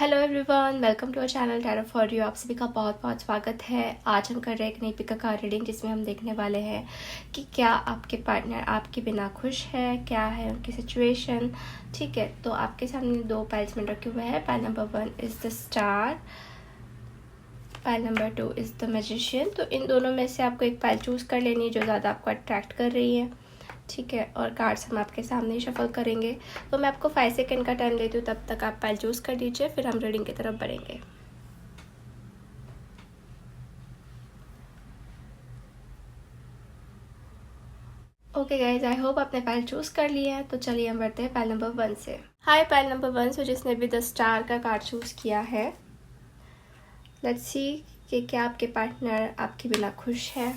Hello everyone, welcome to our channel tarot for you. आप सभी का बहुत बहुत स्वागत है। आज हम कर रहे हैं एक नई पिक का रीडिंग, जिसमें हम देखने वाले हैं कि क्या आपके पार्टनर आपके बिना खुश है, क्या है उनकी सिचुएशन। ठीक है, तो आपके सामने दो पाइल्स में रखे हुए हैं। Pile number 1 is the star, pile number 2 is the magician. तो इन दोनों में से आपको एक पाइल चूज़ कर लेनी है जो ज़्यादा आपको अट्रैक्ट कर रही है। ठीक है, और कार्ड्स हम आपके सामने ही शफल करेंगे। तो मैं आपको 5 सेकेंड का टाइम देती हूँ, तब तक आप पाइल चूज़ कर लीजिए, फिर हम रीडिंग की तरफ बढ़ेंगे। ओके गाइज, आई होप आपने पाइल चूज़ कर लिया है। तो चलिए हम बढ़ते हैं पाइल नंबर 1 से। हाय पाइल नंबर 1 से जिसने भी द स्टार का कार्ड चूज़ किया है। लेट्स सी कि क्या आपके पार्टनर आपके बिना खुश है।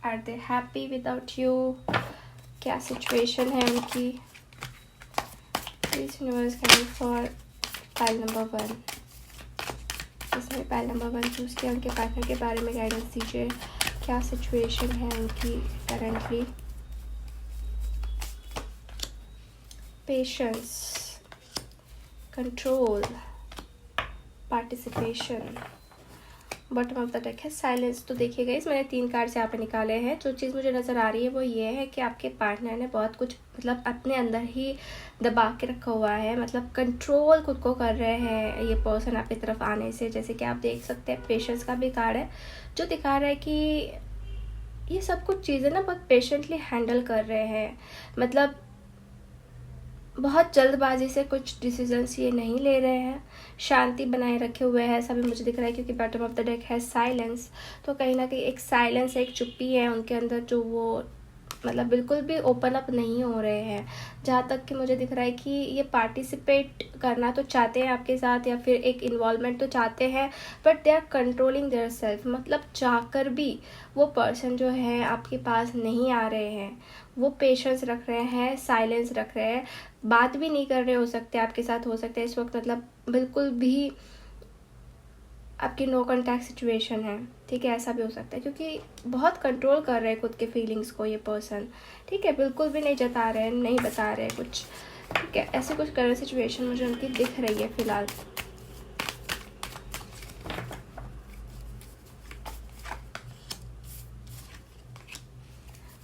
Are they happy without you, क्या सिचुएशन है उनकी। Please universe guide for pile number 1। जिसने पाइल नंबर 1 चूज़ किया उनके पार्टनर के बारे में गाइडेंस दीजिए। क्या सिचुएशन है उनकी currently. Patience, control, participation. Bottom of the deck है साइलेंस। तो देखिएगा, इस मैंने 3 कार्ड्स यहाँ पे निकाले हैं। जो चीज़ मुझे नज़र आ रही है वो ये है कि आपके पार्टनर ने बहुत कुछ अपने अंदर ही दबा के रखा हुआ है। कंट्रोल खुद को कर रहे हैं ये पर्सन आपकी तरफ आने से। जैसे कि आप देख सकते हैं, पेशेंस का भी कार्ड है जो दिखा रहा है कि ये सब कुछ चीज़ें ना बहुत पेशेंटली हैंडल कर रहे हैं। बहुत जल्दबाजी से कुछ डिसीजंस ये नहीं ले रहे हैं, शांति बनाए रखे हुए हैं। ऐसा भी मुझे दिख रहा है क्योंकि बॉटम ऑफ द डेक है साइलेंस। तो कहीं ना कहीं एक साइलेंस, एक चुप्पी है उनके अंदर, जो वो बिल्कुल भी ओपन अप नहीं हो रहे हैं। जहाँ तक कि मुझे दिख रहा है कि ये पार्टिसिपेट करना तो चाहते हैं आपके साथ, या फिर एक इन्वॉल्वमेंट तो चाहते हैं, but they are controlling their self. चाहकर भी वो पर्सन जो है आपके पास नहीं आ रहे हैं। वो पेशेंस रख रहे हैं, साइलेंस रख रहे हैं, बात भी नहीं कर रहे हो सकते आपके साथ। हो सकता है इस वक्त बिल्कुल भी आपकी नो कॉन्टैक्ट सिचुएशन है। ठीक है, ऐसा भी हो सकता है क्योंकि बहुत कंट्रोल कर रहे हैं खुद के फीलिंग्स को ये पर्सन। ठीक है, बिल्कुल भी नहीं जता रहे हैं, नहीं बता रहे हैं कुछ। ठीक है, ऐसे कुछ करंट सिचुएशन मुझे उनकी दिख रही है फिलहाल।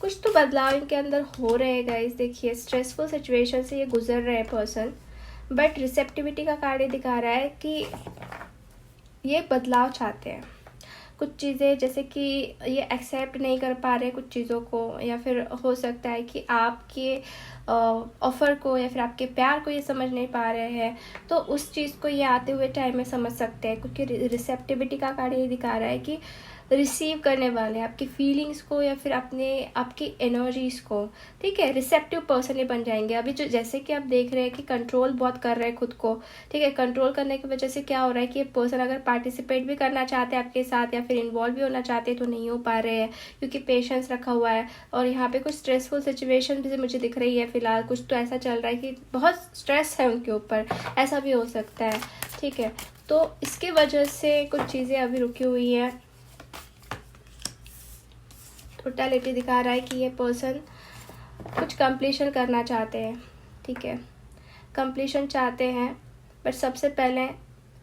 कुछ तो बदलाव इनके अंदर हो रहे हैं गाइस। देखिए, स्ट्रेसफुल सिचुएशन से ये गुजर रहे हैं पर्सन, बट रिसेप्टिविटी का कार्ड ये दिखा रहा है कि ये बदलाव चाहते हैं। कुछ चीज़ें जैसे कि ये एक्सेप्ट नहीं कर पा रहे कुछ चीज़ों को, या फिर हो सकता है कि आपके ऑफ़र को या फिर आपके प्यार को ये समझ नहीं पा रहे हैं। तो उस चीज़ को ये आते हुए टाइम में समझ सकते हैं, क्योंकि रिसेप्टिविटी का कार्ड ये दिखा रहा है कि रिसीव करने वाले आपकी फीलिंग्स को या फिर आपकी एनर्जीज़ को। ठीक है, रिसेप्टिव पर्सन ये बन जाएंगे। अभी जो जैसे कि आप देख रहे हैं कि कंट्रोल बहुत कर रहे हैं खुद को। ठीक है, कंट्रोल करने की वजह से क्या हो रहा है कि ये पर्सन अगर पार्टिसिपेट भी करना चाहते हैं आपके साथ या फिर इन्वॉल्व भी होना चाहते हैं तो नहीं हो पा रहे हैं, क्योंकि पेशेंस रखा हुआ है। और यहाँ पे कुछ स्ट्रेसफुल सिचुएशन भी मुझे दिख रही है फिलहाल। कुछ तो ऐसा चल रहा है कि बहुत स्ट्रेस है उनके ऊपर, ऐसा भी हो सकता है। ठीक है, तो इसकी वजह से कुछ चीज़ें अभी रुकी हुई हैं। टोटलिटी दिखा रहा है कि ये पर्सन कुछ कंप्लीशन करना चाहते हैं। ठीक है, कंप्लीशन चाहते हैं, बट सबसे पहले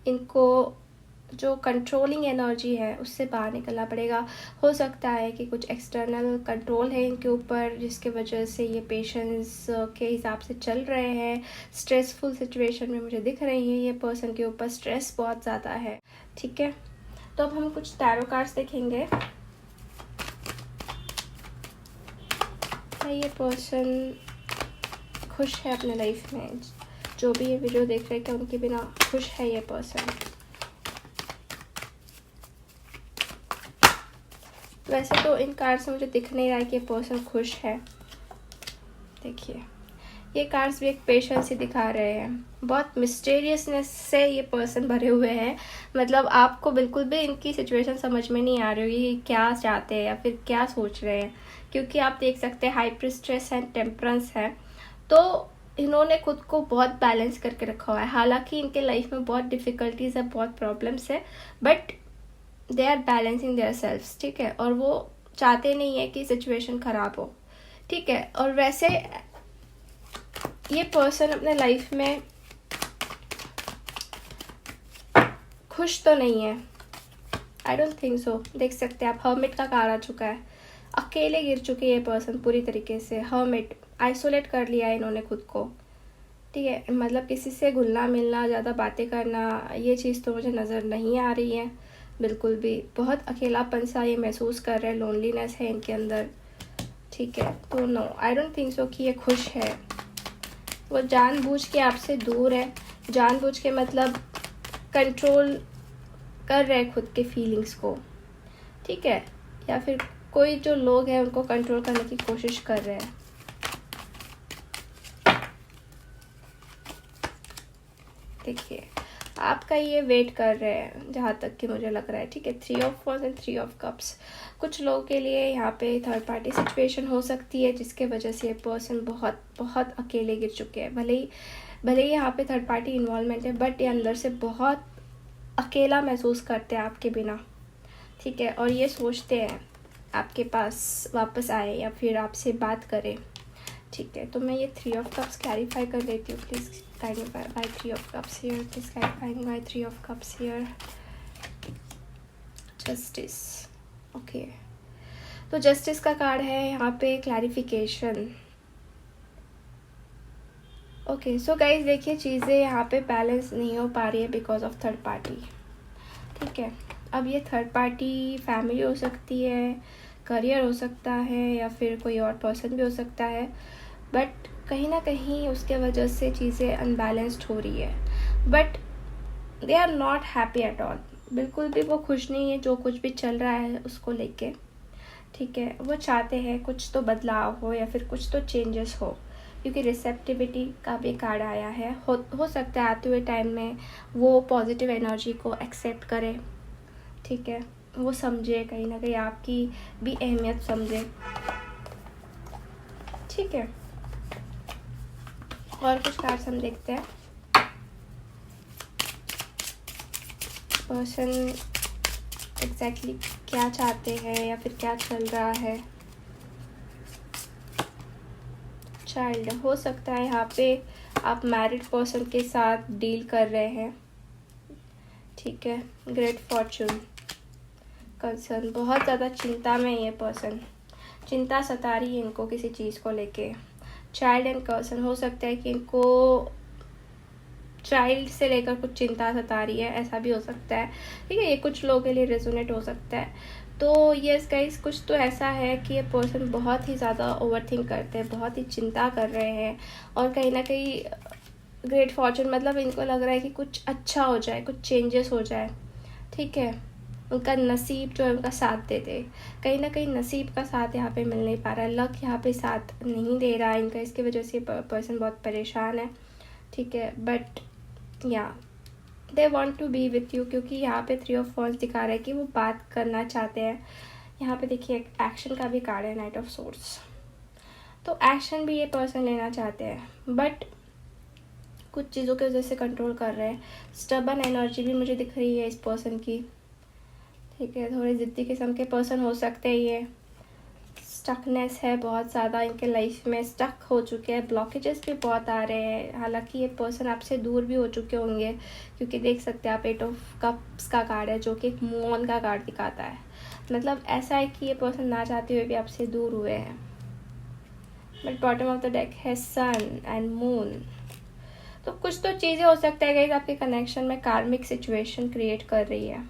इनको जो कंट्रोलिंग एनर्जी है उससे बाहर निकलना पड़ेगा। हो सकता है कि कुछ एक्सटर्नल कंट्रोल है इनके ऊपर, जिसके वजह से ये पेशेंस के हिसाब से चल रहे हैं। स्ट्रेसफुल सिचुएशन में मुझे दिख रही है ये पर्सन के ऊपर स्ट्रेस बहुत ज़्यादा है। ठीक है, तो अब हम कुछ टैरो कार्ड्स देखेंगे। ये पर्सन खुश है अपने लाइफ में। जो भी ये वीडियो देख रहे हैं, क्या उनके बिना खुश है ये पर्सन। वैसे तो इन कार्ड से मुझे दिख नहीं रहा है कि ये पर्सन खुश है। देखिए, ये कार्ड्स भी एक पेशेंस ही दिखा रहे हैं। बहुत मिस्टीरियसनेस से ये पर्सन भरे हुए हैं। आपको बिल्कुल भी इनकी सिचुएशन समझ में नहीं आ रही होगी कि क्या चाहते हैं या फिर क्या सोच रहे हैं, क्योंकि आप देख सकते हैं हाई प्रीस्ट्रेस एंड टेम्परेंस है। तो इन्होंने खुद को बहुत बैलेंस करके रखा हुआ है। हालांकि इनके लाइफ में बहुत डिफ़िकल्टीज है, बहुत प्रॉब्लम्स है, but they are balancing their selfs. ठीक है, और वो चाहते नहीं है कि सिचुएशन ख़राब हो। ठीक है, और वैसे ये पर्सन अपने लाइफ में खुश तो नहीं है, आई डोंट थिंक सो। देख सकते हैं आप, हर्मिट का कार्ड आ चुका है। अकेले गिर चुके ये पर्सन पूरी तरीके से, हर्मिट, आइसोलेट कर लिया है इन्होंने खुद को, ठीक है। मतलब किसी से घुलना मिलना, ज़्यादा बातें करना, ये चीज़ तो मुझे नज़र नहीं आ रही है बिल्कुल भी। बहुत अकेलापन सा ये महसूस कर रहे हैं, लोनलीनेस है इनके अंदर, ठीक है। तो no, I don't think so कि ये खुश है। वो जानबूझ के आपसे दूर है, जानबूझ के मतलब कंट्रोल कर रहे हैं खुद के फीलिंग्स को, ठीक है। या फिर कोई जो लोग हैं उनको कंट्रोल करने की कोशिश कर रहे हैं। देखिए आपका ये वेट कर रहे हैं जहाँ तक कि मुझे लग रहा है, ठीक है। 3 of wands and 3 of cups. कुछ लोगों के लिए यहाँ पे थर्ड पार्टी सिचुएशन हो सकती है जिसके वजह से ये पर्सन बहुत बहुत अकेले गिर चुके हैं। भले ही यहाँ पे थर्ड पार्टी इन्वॉल्वमेंट है, बट ये अंदर से बहुत अकेला महसूस करते हैं आपके बिना, ठीक है। और ये सोचते हैं आपके पास वापस आए या फिर आपसे बात करें, ठीक है। तो मैं ये 3 ऑफ कप्स क्लैरिफाई कर देती हूँ। Please guide me by 3 of cups here, please clarifying by 3 of cups here. Justice, okay. तो जस्टिस का कार्ड है यहाँ पे, क्लैरिफिकेशन। ओके सो गाइज देखिए, चीज़ें यहाँ पे बैलेंस नहीं हो पा रही है बिकॉज ऑफ थर्ड पार्टी, ठीक है। अब ये थर्ड पार्टी फैमिली हो सकती है, करियर हो सकता है, या फिर कोई और पर्सन भी हो सकता है, बट कहीं ना कहीं उसके वजह से चीज़ें अनबैलेंस्ड हो रही है। But they are not happy at all, बिल्कुल भी वो खुश नहीं है जो कुछ भी चल रहा है उसको लेके, ठीक है। वो चाहते हैं कुछ तो बदलाव हो या फिर कुछ तो चेंजेस हो, क्योंकि रिसेप्टिविटी का भी कार्ड आया है। हो सकता है आते हुए टाइम में वो पॉजिटिव एनर्जी को एक्सेप्ट करे, ठीक है। वो समझे, कहीं ना कहीं आपकी भी अहमियत समझे, ठीक है। और कुछ कार्ड्स हम देखते हैं। पर्सन एग्जैक्टली क्या चाहते हैं या फिर क्या चल रहा है। चाइल्ड, हो सकता है यहाँ पे आप मैरिड पर्सन के साथ डील कर रहे हैं, ठीक है। ग्रेट फॉर्चून, कंसर्न, बहुत ज़्यादा चिंता में ये पर्सन, चिंता सता रही है इनको किसी चीज़ को लेके। चाइल्ड एंड कंसर्न, हो सकता है कि इनको चाइल्ड से लेकर कुछ चिंता सता रही है, ऐसा भी हो सकता है, ठीक है। ये कुछ लोगों के लिए रेजोनेट हो सकता है। तो यस गाइस, कुछ तो ऐसा है कि ये पर्सन बहुत ही ज़्यादा ओवरथिंक करते हैं, बहुत ही चिंता कर रहे हैं, और कहीं ना कहीं ग्रेट फॉर्चून मतलब इनको लग रहा है कि कुछ अच्छा हो जाए, कुछ चेंजेस हो जाए, ठीक है। उनका नसीब जो है उनका साथ दे दे। कहीं ना कहीं नसीब का साथ यहाँ पे मिल नहीं पा रहा है, लक यहाँ पे साथ नहीं दे रहा है इनका, इसकी वजह से पर्सन बहुत परेशान है, ठीक है। बट या they want to be with you, क्योंकि यहाँ पे 3 ऑफ वॉन्ड्स दिखा रहा है कि वो बात करना चाहते हैं। यहाँ पे देखिए एक्शन का भी कार्ड है, नाइट ऑफ सोर्ड्स। तो एक्शन भी ये पर्सन लेना चाहते हैं, बट कुछ चीज़ों की वजह से कंट्रोल कर रहे हैं। स्टबन एनर्जी भी मुझे दिख रही है इस पर्सन की, ठीक है। थोड़े ज़िद्दी किस्म के पर्सन हो सकते हैं ये। स्टकनेस है बहुत ज़्यादा इनके लाइफ में, स्टक हो चुके हैं, ब्लॉकेजेस भी बहुत आ रहे हैं। हालांकि ये पर्सन आपसे दूर भी हो चुके होंगे, क्योंकि देख सकते हैं आप 8 ऑफ कप्स का कार्ड है जो कि एक मूव ऑन का कार्ड दिखाता है। मतलब ऐसा है कि ये पर्सन ना चाहते हुए भी आपसे दूर हुए हैं। But bottom of the deck है सन एंड मून। तो कुछ तो चीज़ें हो सकता है गाइस आपके कनेक्शन में कार्मिक सिचुएशन क्रिएट कर रही है,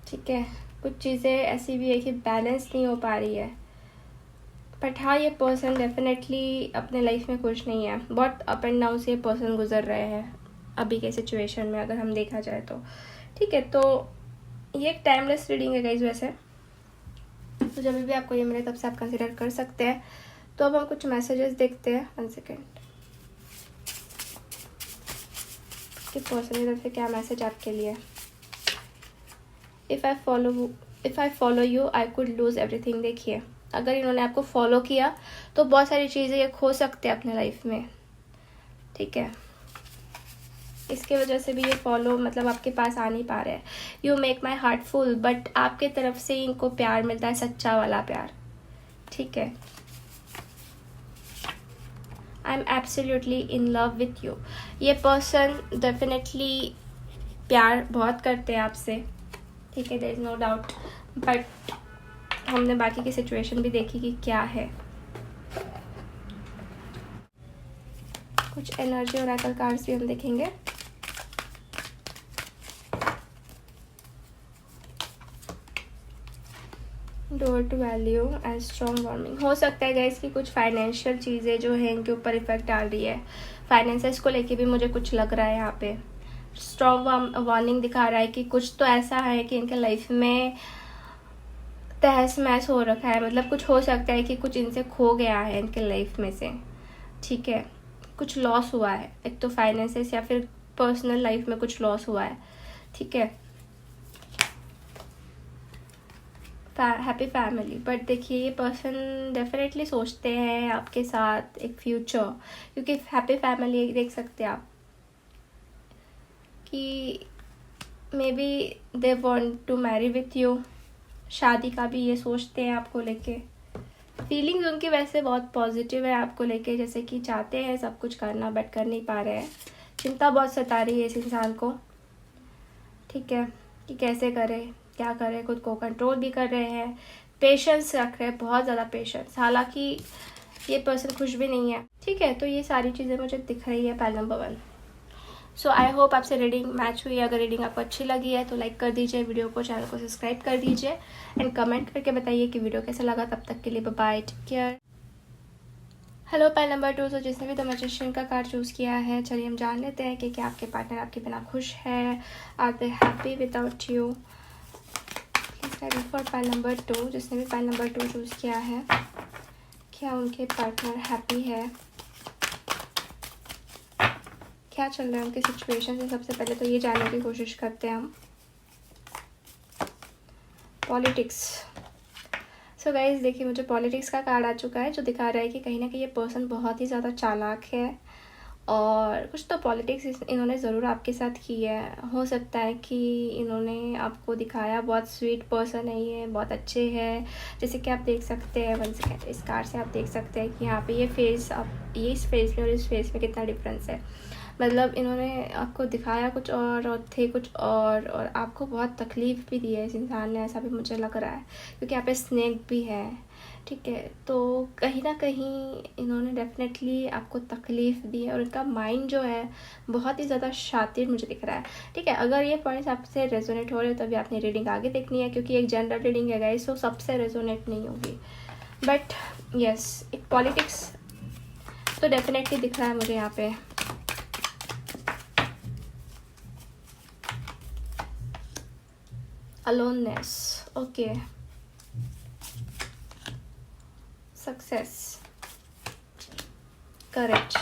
ठीक है। कुछ चीज़ें ऐसी भी है कि बैलेंस नहीं हो पा रही है। बट हाँ, ये पर्सन डेफिनेटली अपने लाइफ में खुश नहीं है, बहुत अप एंड डाउन से ये पर्सन गुजर रहे हैं अभी के सिचुएशन में, अगर हम देखा जाए तो, ठीक है। तो ये एक टाइमलेस रीडिंग है गाइस वैसे, तो जब भी आपको ये मिले तब से आप कंसिडर कर सकते हैं। तो अब हम कुछ मैसेजेस देखते हैं। 1 सेकेंड, कि पर्सन की तरफ से क्या मैसेज आपके लिए। If I follow you I could loose everything. देखिए अगर इन्होंने आपको फॉलो किया तो बहुत सारी चीज़ें ये खो सकते हैं अपने लाइफ में, ठीक है। इसके वजह से भी ये फॉलो मतलब आपके पास आ नहीं पा रहे हैं। You make my heart full, but आपके तरफ से इनको प्यार मिलता है, सच्चा वाला प्यार, ठीक है। I am absolutely in love with you. ये पर्सन डेफिनेटली प्यार बहुत करते हैं आपसे, ठीक है, there is no doubt, but हमने बाकी की सिचुएशन भी देखी कि क्या है। कुछ एनर्जी ओरेकल कार्ड्स भी हम देखेंगे। Door to value and strong warning. हो सकता है गाइस कि कुछ फाइनेंशियल चीज़ें जो हैं इनके ऊपर इफेक्ट डाल रही है, फाइनेंसेस को लेके भी मुझे कुछ लग रहा है। यहाँ पे स्ट्रॉन्ग वार्निंग दिखा रहा है कि कुछ तो ऐसा है कि इनके लाइफ में तहस महस हो रखा है, मतलब कुछ हो सकता है कि कुछ इनसे खो गया है इनके लाइफ में से, ठीक है, कुछ लॉस हुआ है, एक तो फाइनेंसेस या फिर पर्सनल लाइफ में कुछ लॉस हुआ है, ठीक है। हैप्पी फैमिली, बट देखिए ये पर्सन डेफिनेटली सोचते हैं आपके साथ एक फ्यूचर, क्योंकि हैप्पी फैमिली देख सकते हैं आप कि maybe they want to marry with you, शादी का भी ये सोचते हैं आपको लेके। फीलिंग्स उनकी वैसे बहुत पॉजिटिव है आपको लेके, जैसे कि चाहते हैं सब कुछ करना बट कर नहीं पा रहे हैं। चिंता बहुत सता रही है इस इंसान को, ठीक है, कि कैसे करें क्या करें, खुद को कंट्रोल भी कर रहे हैं, पेशेंस रख रहे हैं, बहुत ज़्यादा पेशेंस, हालांकि ये पर्सन खुश भी नहीं है, ठीक है। तो ये सारी चीज़ें मुझे दिख रही है पैल नंबर 1। सो आई होप आपसे रीडिंग मैच हुई। अगर रीडिंग आपको अच्छी लगी है तो लाइक कर दीजिए वीडियो को, चैनल को सब्सक्राइब कर दीजिए एंड कमेंट करके बताइए कि वीडियो कैसा लगा। तब तक के लिए bye bye, take care. Hello pal number 2। तो जिसने भी द मैजिशियन का कार्ड चूज़ किया है, चलिए हम जान लेते हैं कि क्या आपके पार्टनर आपके बिना खुश है, are they happy without you. For pile number 2, जिसने भी पैल नंबर 2 चूज़ किया है, क्या उनके पार्टनर हैप्पी है, क्या चल रहा है उनकी सिचुएशन से। सबसे पहले तो ये जानने की कोशिश करते हैं हम। पॉलिटिक्स। सो गाइज देखिए, मुझे पॉलिटिक्स का कार्ड आ चुका है जो दिखा रहा है कि कहीं ना कहीं ये पर्सन बहुत ही ज़्यादा चालाक है और कुछ तो पॉलिटिक्स इन्होंने ज़रूर आपके साथ की है। हो सकता है कि इन्होंने आपको दिखाया बहुत स्वीट पर्सन है, ये बहुत अच्छे हैं, जैसे कि आप देख सकते हैं वन सेकेंड, इस कार्ड से आप देख सकते हैं कि यहाँ पे ये फेस, आप ये इस फेस में और इस फेस में कितना डिफरेंस है। मतलब इन्होंने आपको दिखाया कुछ और थे कुछ और आपको बहुत तकलीफ़ भी दी है इस इंसान ने, ऐसा भी मुझे लग रहा है, क्योंकि यहाँ पे स्नेक भी है, ठीक है। तो कहीं ना कहीं इन्होंने डेफिनेटली आपको तकलीफ़ दी है और इनका माइंड जो है बहुत ही ज़्यादा शातिर मुझे दिख रहा है, ठीक है। अगर ये पॉइंट्स आपसे रेजोनेट हो रहे हो तभी आपने रीडिंग आगे देखनी है, क्योंकि एक जनरल रीडिंग है गाइस, तो सबसे रेजोनेट नहीं होगी। बट यस, एक पॉलिटिक्स तो डेफिनेटली दिख रहा है मुझे यहाँ पे। अलोननेस, ओके, सक्सेस, करेज,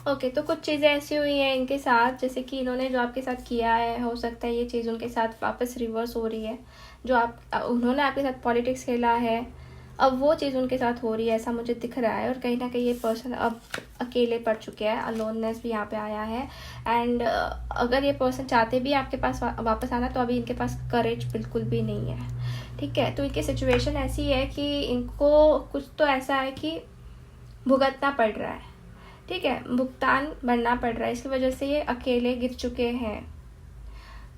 ओके। तो कुछ चीज़ें ऐसी हुई हैं इनके साथ, जैसे कि इन्होंने जो आपके साथ किया है, हो सकता है ये चीज़ उनके साथ वापस रिवर्स हो रही है, जो उन्होंने आपके साथ पॉलिटिक्स खेला है, अब वो चीज़ उनके साथ हो रही है, ऐसा मुझे दिख रहा है। और कहीं ना कहीं ये पर्सन अब अकेले पड़ चुके हैं, अलोननेस भी यहाँ पे आया है। एंड अगर ये पर्सन चाहते भी आपके पास वापस आना, तो अभी इनके पास करेज बिल्कुल भी नहीं है, ठीक है। तो इनकी सिचुएशन ऐसी है कि इनको कुछ तो ऐसा है कि भुगतना पड़ रहा है, ठीक है, भुगतान भरना पड़ रहा है, इसकी वजह से ये अकेले गिर चुके हैं।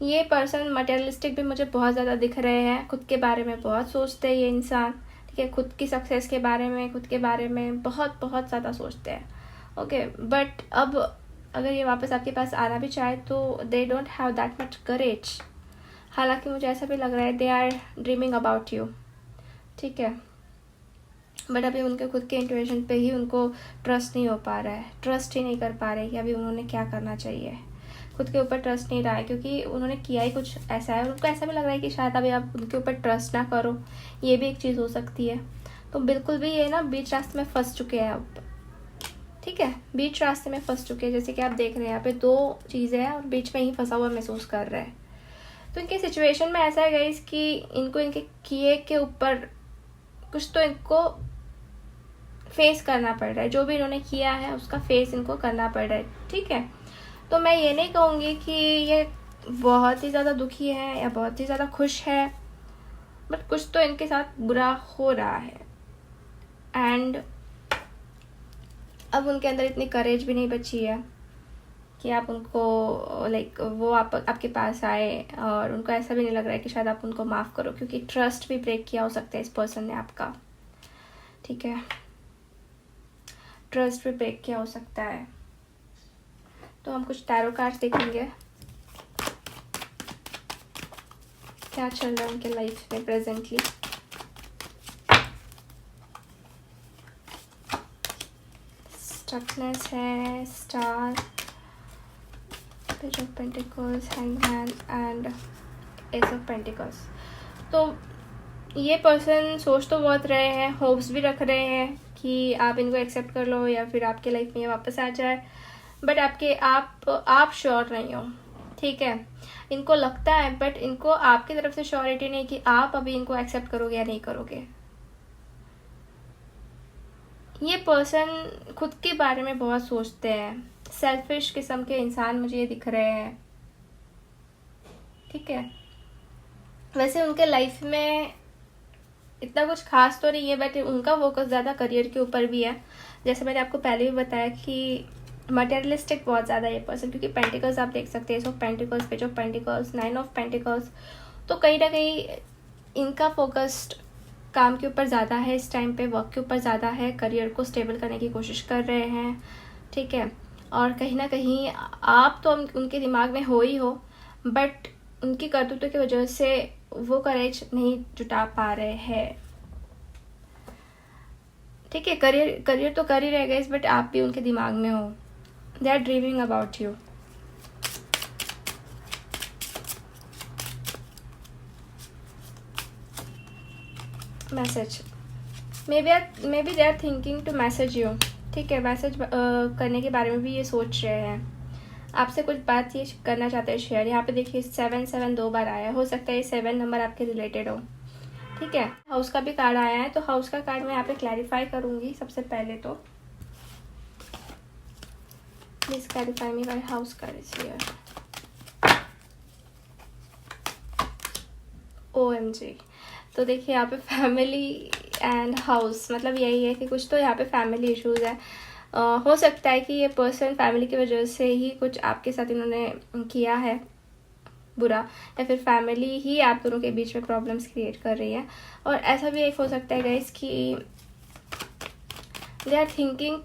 ये पर्सन मटेरियलिस्टिक भी मुझे बहुत ज़्यादा दिख रहे हैं, खुद के बारे में बहुत सोचते हैं ये इंसान, ठीक है, खुद की सक्सेस के बारे में, खुद के बारे में बहुत बहुत ज़्यादा सोचते हैं, ओके। बट अब अगर ये वापस आपके पास आना भी चाहे तो they don't have that much courage, हालांकि मुझे ऐसा भी लग रहा है they are dreaming about you, ठीक है। बट अभी उनके खुद के इंट्यूशन पे ही उनको ट्रस्ट नहीं हो पा रहा है, ट्रस्ट ही नहीं कर पा रहे कि अभी उन्होंने क्या करना चाहिए, खुद के ऊपर ट्रस्ट नहीं रहा है, क्योंकि उन्होंने किया ही कुछ ऐसा है और उनको ऐसा भी लग रहा है कि शायद अभी आप उनके ऊपर ट्रस्ट ना करो, ये भी एक चीज़ हो सकती है। तो बिल्कुल भी ये ना बीच रास्ते में फंस चुके हैं अब, ठीक है, बीच रास्ते में फंस चुके हैं, जैसे कि आप देख रहे हैं यहाँ पे दो चीज़ें हैं और बीच में ही फंसा हुआ महसूस कर रहे हैं। तो इनके सिचुएशन में ऐसा है गाइस कि इनको इनके किए के ऊपर कुछ तो इनको फेस करना पड़ रहा है, जो भी इन्होंने किया है उसका फेस इनको करना पड़ रहा है, ठीक है। तो मैं ये नहीं कहूँगी कि ये बहुत ही ज़्यादा दुखी है या बहुत ही ज़्यादा खुश है, बट कुछ तो इनके साथ बुरा हो रहा है। एंड अब उनके अंदर इतनी करेज भी नहीं बची है कि आप उनको लाइक वो आपके पास आए, और उनको ऐसा भी नहीं लग रहा है कि शायद आप उनको माफ़ करो, क्योंकि ट्रस्ट भी ब्रेक किया हो सकता है इस पर्सन ने आपका, ठीक है, ट्रस्ट भी ब्रेक किया हो सकता है। तो हम कुछ टैरो कार्ड्स देखेंगे क्या चल रहा है उनके लाइफ में प्रेजेंटली। स्टकनेस है, star, page of pentacles, hangman and S of pentacles. तो ये पर्सन सोच तो बहुत रहे हैं, होप्स भी रख रहे हैं कि आप इनको एक्सेप्ट कर लो या फिर आपके लाइफ में ये वापस आ जाए, बट आप श्योर नहीं हो, ठीक है। इनको लगता है बट इनको आपकी तरफ से श्योरिटी नहीं कि आप अभी इनको एक्सेप्ट करोगे या नहीं करोगे। ये पर्सन खुद के बारे में बहुत सोचते हैं, सेल्फिश किस्म के इंसान मुझे ये दिख रहे हैं, ठीक है। वैसे उनके लाइफ में इतना कुछ खास तो नहीं है, बट उनका फोकस ज़्यादा करियर के ऊपर भी है। जैसे मैंने आपको पहले भी बताया कि मटेरियलिस्टिक बहुत ज़्यादा है ये पर्सन, क्योंकि पेंटिकल्स आप देख सकते हैं, S of pentacles, page of pentacles, nine of pentacles. तो कहीं ना कहीं इनका फोकस्ड काम के ऊपर ज़्यादा है इस टाइम पे, वर्क के ऊपर ज़्यादा है, करियर को स्टेबल करने की कोशिश कर रहे हैं, ठीक है। और कहीं ना कहीं आप तो उनके दिमाग में हो ही हो, बट उनकी करतूतों की वजह से वो करेज नहीं जुटा पा रहे हैं, ठीक है। करियर तो कर ही रह गए, बट आप भी उनके दिमाग में हो। They are dreaming about you. Message, maybe they are thinking to message you, ठीक है। मैसेज करने के बारे में भी ये सोच रहे हैं, आपसे कुछ बात ये करना चाहते हैं शेयर। यहाँ पे देखिए 7 2 बार आया है, हो सकता है ये 7 नंबर आपके रिलेटेड हो, ठीक है। हाउस का भी कार्ड आया है, तो हाउस का कार्ड मैं यहाँ पे क्लैरिफाई करूंगी सबसे पहले। तो please clarify me why house card is here. OMG। तो देखिए यहाँ पे फैमिली एंड हाउस, मतलब यही है कि कुछ तो यहाँ पे फैमिली इश्यूज है। हो सकता है कि ये पर्सन फैमिली की वजह से ही कुछ आपके साथ इन्होंने किया है बुरा, या फिर फैमिली ही आप दोनों के बीच में प्रॉब्लम्स क्रिएट कर रही है। और ऐसा भी एक हो सकता है गाइस कि दे आर थिंकिंग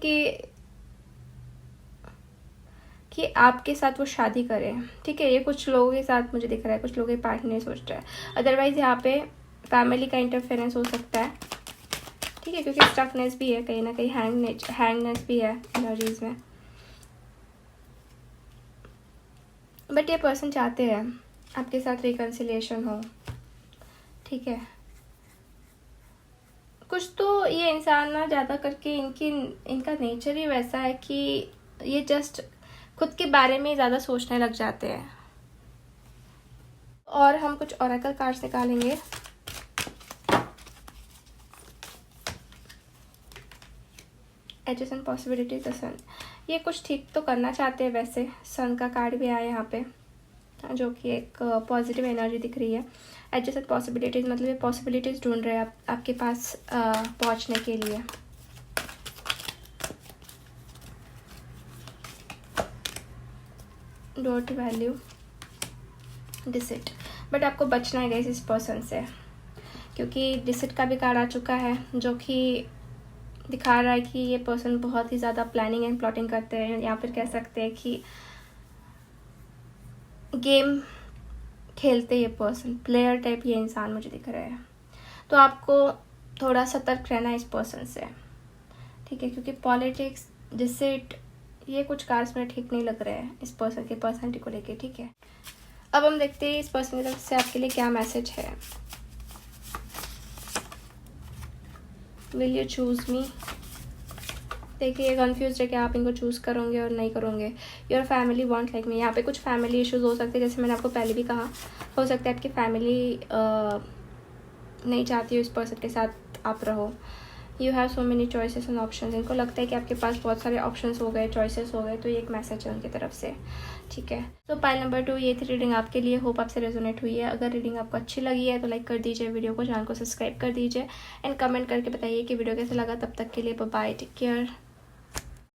कि आपके साथ वो शादी करें, ठीक है। ये कुछ लोगों के साथ मुझे दिख रहा है, कुछ लोगों के पार्टनर सोच रहा है। अदरवाइज यहाँ पे फैमिली का इंटरफेरेंस हो सकता है, ठीक है, क्योंकि स्टकनेस भी है, कहीं ना कहीं हैंगनेस भी है एनर्जीज में। बट ये पर्सन चाहते हैं आपके साथ रिकन्सिलिएशन हो, ठीक है। कुछ तो ये इंसान ना ज़्यादा करके इनका नेचर ही वैसा है कि ये जस्ट खुद के बारे में ज़्यादा सोचने लग जाते हैं। और हम कुछ ओरेकल कार्ड्स निकालेंगे। एडजस्टमेंट पॉसिबिलिटीज द सन, ये कुछ ठीक तो करना चाहते हैं वैसे। सन का कार्ड भी आया यहाँ पे, जो कि एक पॉजिटिव एनर्जी दिख रही है। एडजस्टेड पॉसिबिलिटीज़, मतलब ये पॉसिबिलिटीज़ ढूंढ रहे हैं आपके पास पहुंचने के लिए। डोंट वैल्यू डिसिट, बट आपको बचना है गाइस इस पर्सन से, क्योंकि डिसिट का भी कार्ड आ चुका है, जो कि दिखा रहा है कि ये पर्सन बहुत ही ज़्यादा प्लानिंग एंड प्लॉटिंग करते हैं, या फिर कह सकते हैं कि गेम खेलते ये पर्सन, प्लेयर टाइप ये इंसान मुझे दिख रहा है। तो आपको थोड़ा सतर्क रहना है इस पर्सन से, ठीक है, क्योंकि पॉलिटिक्स, डिसिट, ये कुछ कार्ड्स में ठीक नहीं लग रहे हैं इस पर्सन के पर्सनैलिटी को लेके, ठीक है। अब हम देखते हैं इस पर्सन की तरफ से आपके लिए क्या मैसेज है। विल यू चूज मी, देखिए कंफ्यूज है कि आप इनको चूज़ करोगे और नहीं करोगे। Your family want like me, यहाँ पे कुछ फैमिली इश्यूज हो सकते हैं, जैसे मैंने आपको पहले भी कहा। हो सकता है आपकी फैमिली नहीं चाहती हो इस पर्सन के साथ आप रहो। You have so many choices and options, इनको लगता है कि आपके पास बहुत सारे ऑप्शंस हो गए, चॉइसेस हो गए, तो ये एक मैसेज है उनकी तरफ से, ठीक है। तो पाइल नंबर 2, ये थी रीडिंग आपके लिए। होप आपसे रेजोनेट हुई है। अगर रीडिंग आपको अच्छी लगी है तो लाइक कर दीजिए वीडियो को, चैनल को सब्सक्राइब कर दीजिए एंड कमेंट करके बताइए कि वीडियो कैसे लगा। तब तक के लिए बाय, टेक केयर।